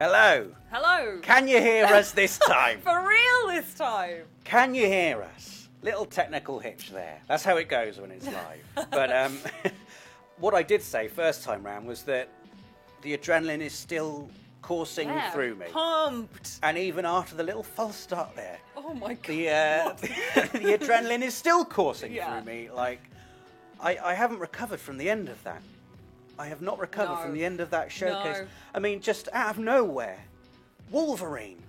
Hello. Hello. Can you hear us this time? For real this time. Can you hear us? Little technical hitch there. That's how it goes when it's live. But what I did say first time round was that the adrenaline is still coursing through me. Pumped. And even after the little false start there, Oh my god. the adrenaline is still coursing Yeah. through me. Like, I haven't recovered from the end of that. I have not recovered from the end of that showcase. No. I mean, just out of nowhere, Wolverine,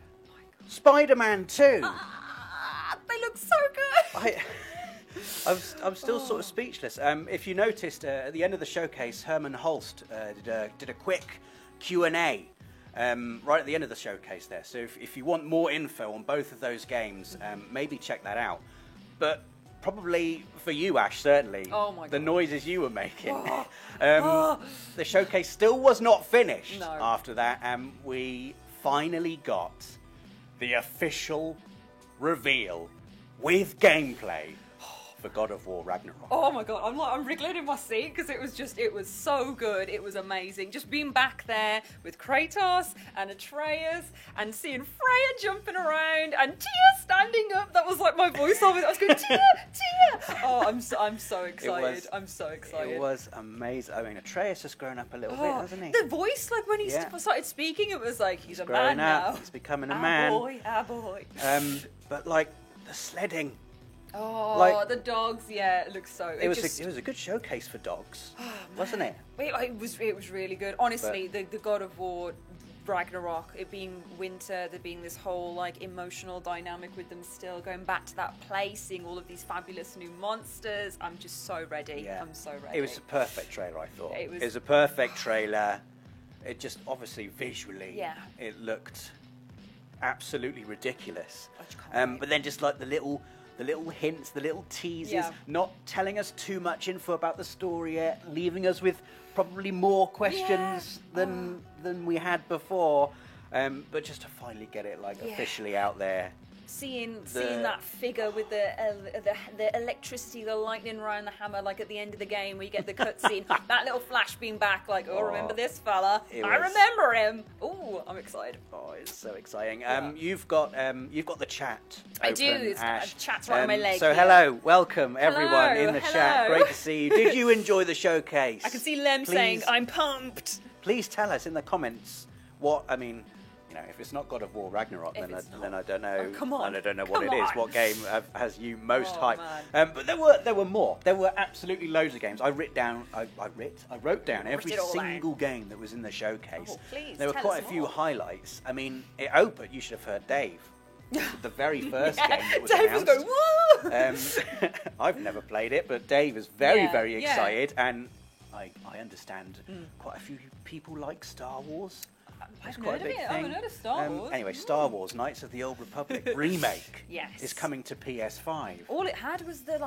Spider-Man 2. They look so good. I'm still sort of speechless. If you noticed, at the end of the showcase, Herman Holst did a quick Q&A right at the end of the showcase there. So if you want more info on both of those games, maybe check that out. But probably for you, Ash, certainly, the noises you were making. The showcase still was not finished after that, and we finally got the official reveal with gameplay for God of War Ragnarok. Oh my god, I'm wriggling in my seat because it was so good. It was amazing. Just being back there with Kratos and Atreus and seeing Freya jumping around and Tia standing up. That was like my voice of it. I was going, Tia! Oh, I'm so excited. I'm so excited. It was amazing. I mean, Atreus has grown up a little bit, hasn't he? The voice, like when he started speaking, it was like he's a man now. He's becoming a man. Boy. But like the sledding. Oh, like, the dogs! Yeah, it looks so. It was a good showcase for dogs, wasn't it? It was really good. Honestly, the God of War Ragnarok, it being winter, there being this whole like emotional dynamic with them still, going back to that place, seeing all of these fabulous new monsters. I'm just so ready. Yeah. I'm so ready. It was a perfect trailer, I thought. It was a perfect trailer. It just obviously visually, it looked absolutely ridiculous. But then just like the little hints, the little teasers, not telling us too much info about the story yet, leaving us with probably more questions than we had before. But just to finally get it officially out there. Seeing that figure with the electricity, the lightning around the hammer, like at the end of the game where you get the cutscene, that little flash being back, like, remember this fella? I remember him. Oh, I'm excited. Oh, it's so exciting. You've got the chat. I do. Ash. Chat's right on my leg. So hello, welcome everyone in the chat. Great to see you. Did you enjoy the showcase? I can see Lem saying, "I'm pumped." Please tell us in the comments what I mean. You know, if it's not God of War Ragnarok, then I don't know. Oh, come on. I don't know what it is. What game has you most hyped? Man. But there were more. There were absolutely loads of games. I wrote down every single game that was in the showcase. Oh, please, there were quite a few highlights. I mean, it opened. You should have heard Dave. The very first game that was Dave announced. was going, woo! I've never played it, but Dave is very excited, and I understand quite a few people like Star Wars. I've heard of it. I haven't heard of Star Wars. Anyway, Star Wars: Knights of the Old Republic remake is coming to PS5. All it had was the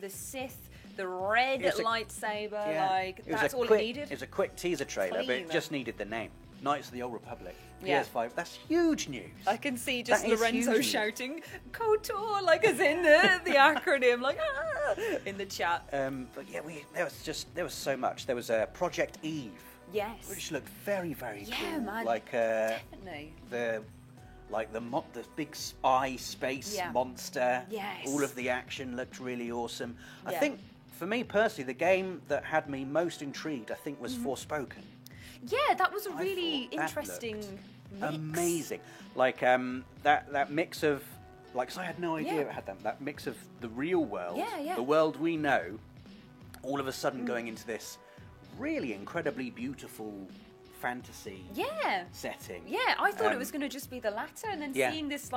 Sith, the red lightsaber. That's all it needed. It was a quick teaser trailer, but it just needed the name. Knights of the Old Republic, PS5. That's huge news. I can see just Lorenzo shouting KOTOR, like as in the acronym, like in the chat. But yeah, there was so much. There was Project Eve. Yes. Which looked very cool. Yeah, man. Definitely. The big spy space monster. Yes. All of the action looked really awesome. I think, for me personally, the game that had me most intrigued, I think, was Forspoken. Yeah, that was a really interesting mix. Amazing. Like that mix of, because I had no idea it had that mix of the real world, the world we know, all of a sudden going into this really incredibly beautiful fantasy setting. Yeah, I thought it was going to just be the latter, and then seeing this,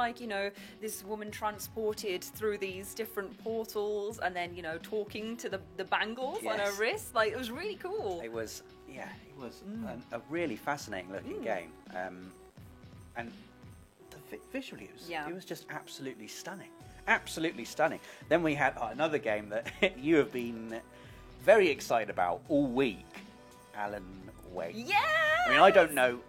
this woman transported through these different portals, and then, talking to the bangles on her wrist, it was really cool. It was a really fascinating looking game, and visually it was just absolutely stunning. Absolutely stunning. Then we had another game that you have been very excited about all week, Alan Wake. Yeah. I mean, I don't know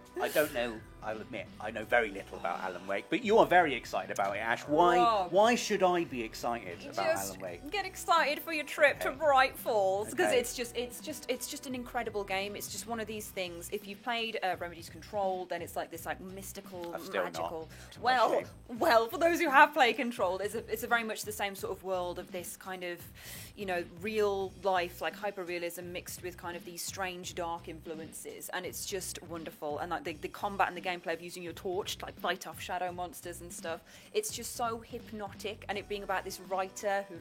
I'll admit, I know very little about Alan Wake, but you are very excited about it, Ash. Why should I be excited about Alan Wake? Get excited for your trip to Bright Falls, because Okay. it's just an incredible game. It's just one of these things. If you've played Remedy's Control, then it's like this like mystical, I've still not, magical. to my shame. Well, for those who have played Control, it's a very much the same sort of world of this kind of, real life, like hyper-realism mixed with kind of these strange dark influences, and it's just wonderful. And like the combat and the gameplay of using your torch to like fight off shadow monsters and stuff, it's just so hypnotic. And it being about this writer who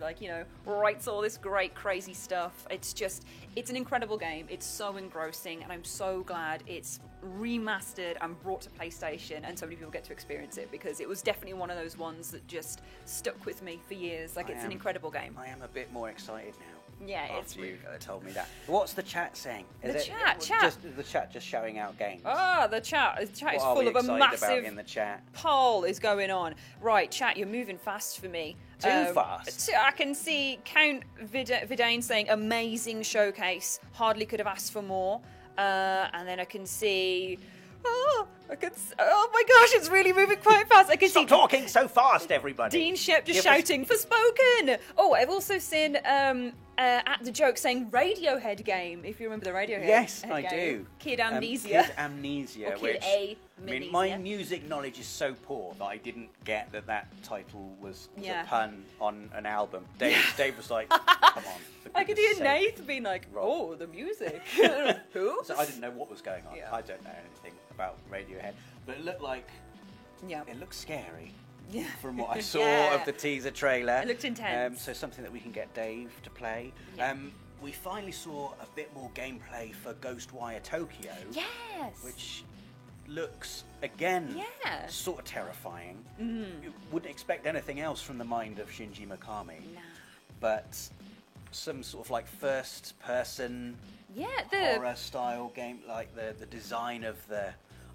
writes all this great crazy stuff, it's an incredible game. It's so engrossing, and I'm so glad it's remastered and brought to PlayStation and so many people get to experience it, because it was definitely one of those ones that just stuck with me for years. Like, it's an incredible game. I am a bit more excited now. Yeah, after it's really you good. told me that. What's the chat saying? The chat. The chat just showing out games. The chat is What are full we of a excited about massive in the chat? poll is going on. Right, chat, you're moving fast for me. Too fast? I can see Count Vidane saying amazing showcase. Hardly could have asked for more. And then I can see. Oh my gosh, it's really moving quite fast. I can Stop see talking so fast, everybody. Dean Shep just Give us- shouting for spoken. Oh, I've also seen at the joke saying Radiohead game. If you remember the Radiohead. Yes, game. I do. Kid Amnesia. Kid Amnesia, Or Kid which A. I mean, my music knowledge is so poor that I didn't get that title was a pun on an album. Dave was like, "Come on." for I could goodness hear sake." Nath being like, "Oh, the music." Who? So I didn't know what was going on. Yeah. I don't know anything about Radiohead, but it looked like Yeah. it looked scary. Yeah. From what I saw Yeah. of the teaser trailer. It looked intense. So something that we can get Dave to play. Yeah. We finally saw a bit more gameplay for Ghostwire Tokyo, Yes. which looks, again, Yeah. sort of terrifying. You wouldn't expect anything else from the mind of Shinji Mikami. Nah. But some sort of like first-person Yeah. The horror-style game, like the design of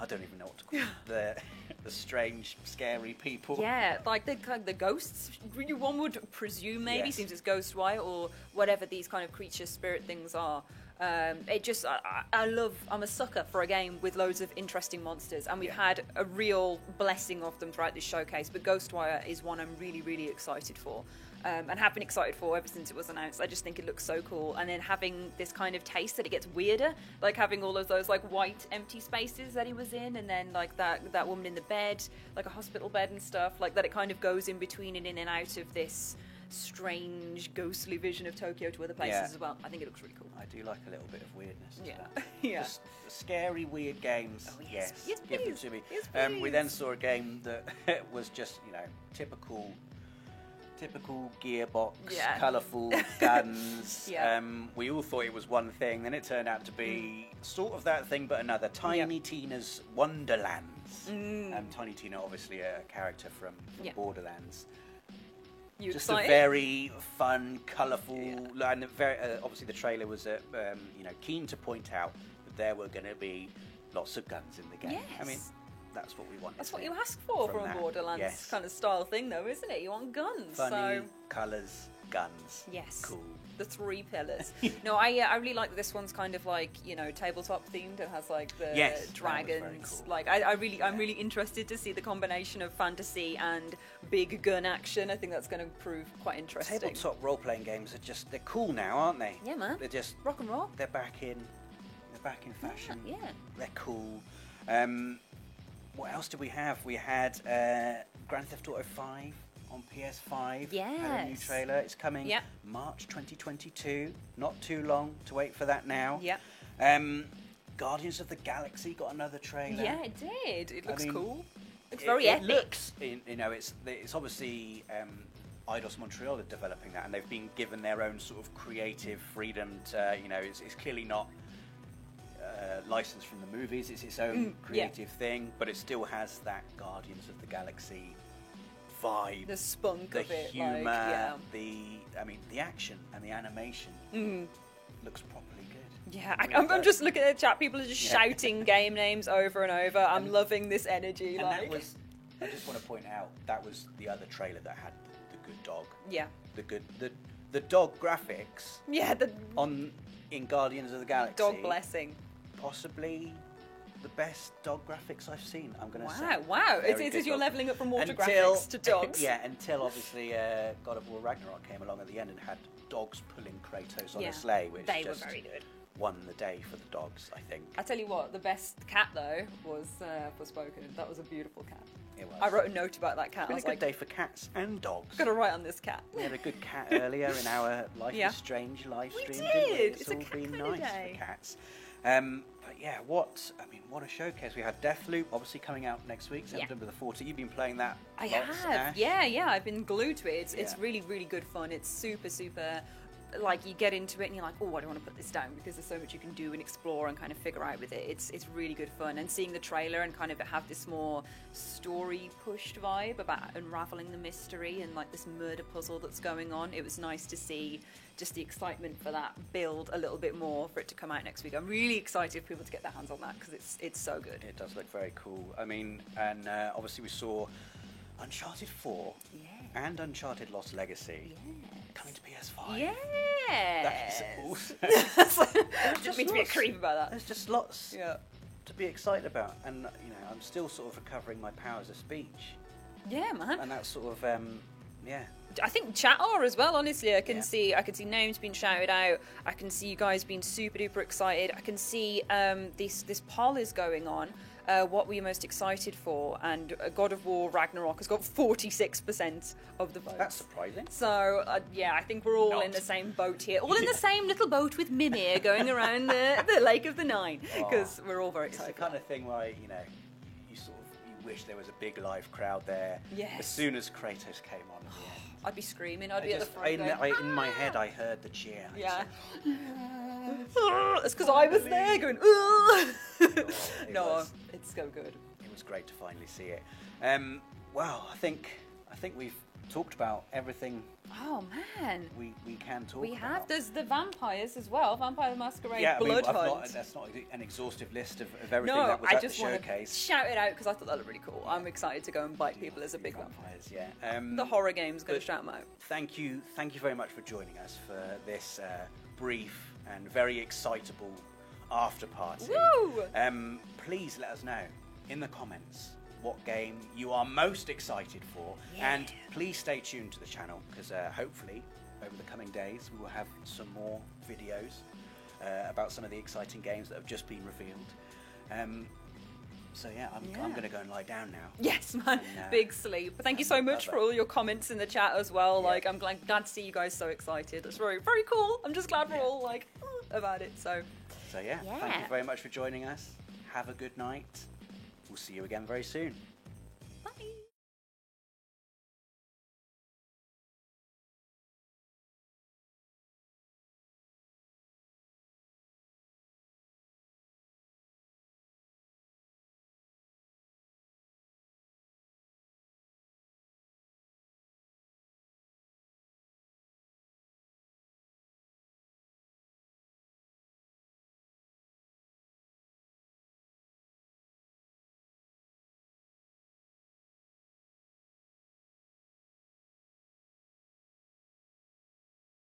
I don't even know what to call it, the strange, scary people. Yeah, like the ghosts. One would presume maybe, Yes. seems it's Ghostwire or whatever these kind of creature spirit things are. I'm a sucker for a game with loads of interesting monsters, and we've had a real blessing of them throughout this showcase. But Ghostwire is one I'm really, really excited for. And have been excited for ever since it was announced. I just think it looks so cool. And then having this kind of taste that it gets weirder, like having all of those like white empty spaces that he was in, and then like that woman in the bed, like a hospital bed and stuff, like that it kind of goes in between and in and out of this strange ghostly vision of Tokyo to other places Yeah. as well. I think it looks really cool. I do like a little bit of weirdness. To Yeah. that. Yeah. Just scary, weird games. Oh, yes. Yes. Yes, Give them please. to me. Yes, We please. then saw a game that was just, typical Gearbox, Yeah. colourful guns. Yeah. We all thought it was one thing, then it turned out to be sort of that thing, but another. Tiny Tina's Wonderlands. Tiny Tina, obviously a character from Yeah. Borderlands. You Just excited? a very fun, colourful, and very obviously the trailer was, keen to point out that there were going to be lots of guns in the game. I mean, Yes. that's what we wanted. That's what you ask for from from a that. Borderlands Yes. kind of style thing, though, isn't it? You want guns. Funny So colours, guns. yes. Cool. The three pillars. No, I really like that this one's kind of like, tabletop themed and has like the Yes, that was very dragons. cool. Like I'm really interested to see the combination of fantasy and big gun action. I think that's going to prove quite interesting. Tabletop role-playing games they're cool now, aren't they? Yeah, man. They're just Rock and roll. they're back in fashion. Yeah. They're cool. What else did we have? We had Grand Theft Auto 5 on PS5. Had a new Yes. trailer. It's coming Yep. March 2022. Not too long to wait for that now. Yep. Guardians of the Galaxy got another trailer. Yeah, it did. It looks mean, cool. It's very it epic. looks, it's obviously Eidos Montreal are developing that, and they've been given their own sort of creative freedom to, it's clearly not licensed from the movies. It's its own creative thing, but it still has that Guardians of the Galaxy vibe. The spunk The of it. humour, Like, the action and the animation looks properly good. yeah. I mean, I'm just looking at the chat. People are just shouting game names over and over. I'm loving this energy. And like, that was, I just want to point out, that was the other trailer that had the good dog. yeah. The dog graphics Yeah, the in Guardians of the Galaxy. dog blessing. Possibly the best dog graphics I've seen, I'm going to say. Wow. Very It's good as you're dog. leveling up from water Until- graphics to dogs. Yeah, until obviously God of War Ragnarok came along at the end and had dogs pulling Kratos on a sleigh, which they were just very good. won the day for the dogs, I think. I tell you what, the best cat though was Forspoken. That was a beautiful cat. It was. I wrote a note about that cat. It's I been was a good like, day for cats and dogs. got to write on this cat. We had a good cat earlier in our Life Yeah. is Strange live We stream. did. Didn't we? It's It's a all cat been kinda nice day. for cats. But yeah, what a showcase. We had Deathloop obviously coming out next week, September the 14th. You've been playing that I lots, have, Ash? yeah. I've been glued to it. It's Yeah. really, really good fun. It's super, super. Like you get into it and you're like, oh, I don't want to put this down because there's so much you can do and explore and kind of figure out with it. It's really good fun. And seeing the trailer and kind of have this more story pushed vibe about unraveling the mystery and like this murder puzzle that's going on. It was nice to see just the excitement for that build a little bit more for it to come out next week. I'm really excited for people to get their hands on that because it's so good. It does look very cool. I mean, and obviously we saw Uncharted 4 and Uncharted Lost Legacy coming to PS5. Yeah. That is awesome. Just mean to be a lots. creep about that. There's just lots Yeah. to be excited about, and you know, I'm still sort of recovering my powers of speech, Yeah, man. and that's sort of yeah. I think chat are as well. Honestly, I can Yeah. see names being shouted out. I can see you guys being super duper excited. I can see this poll is going on. What were you most excited for? And God of War Ragnarok has got 46% of the votes. That's surprising. So yeah, I think we're all Not. in the same boat here. All in the same little boat with Mimir going around the Lake of the Nine because we're all very It's the excited. kind of thing where you know, you wish there was a big live crowd there. Yes. As soon as Kratos came on. At the end. I'd be screaming. I'd be at the front. going, In my head, I heard the cheer. I Yeah. just It's because I was there going, "Ugh." It No, was. it's so good. went, it was great to finally see it. Well, I think we've talked about everything Oh man. we can talk We about. have. There's the vampires as well. Vampire the Masquerade, Yeah, I mean, Blood I've Hunt. not, that's not an exhaustive list of everything No, that was I at the just want to showcase. shout it out because I thought that looked really cool. I'm excited to go and bite people as a big vampire. Vampires, yeah. The horror game's going but to shout them out. Thank you very much for joining us for this brief and very excitable after party. Woo! Please let us know in the comments what game you are most excited for, Yeah. and please stay tuned to the channel because hopefully over the coming days we will have some more videos about some of the exciting games that have just been revealed. So yeah, I'm going to go and lie down now. Yes, man. And, Big sleep. Thank you so much for all your comments in the chat as well. Yeah. Like, I'm glad to see you guys so excited. It's very, very cool. I'm just glad we're all like about it. So, So yeah, thank you very much for joining us. Have a good night. We'll see you again very soon.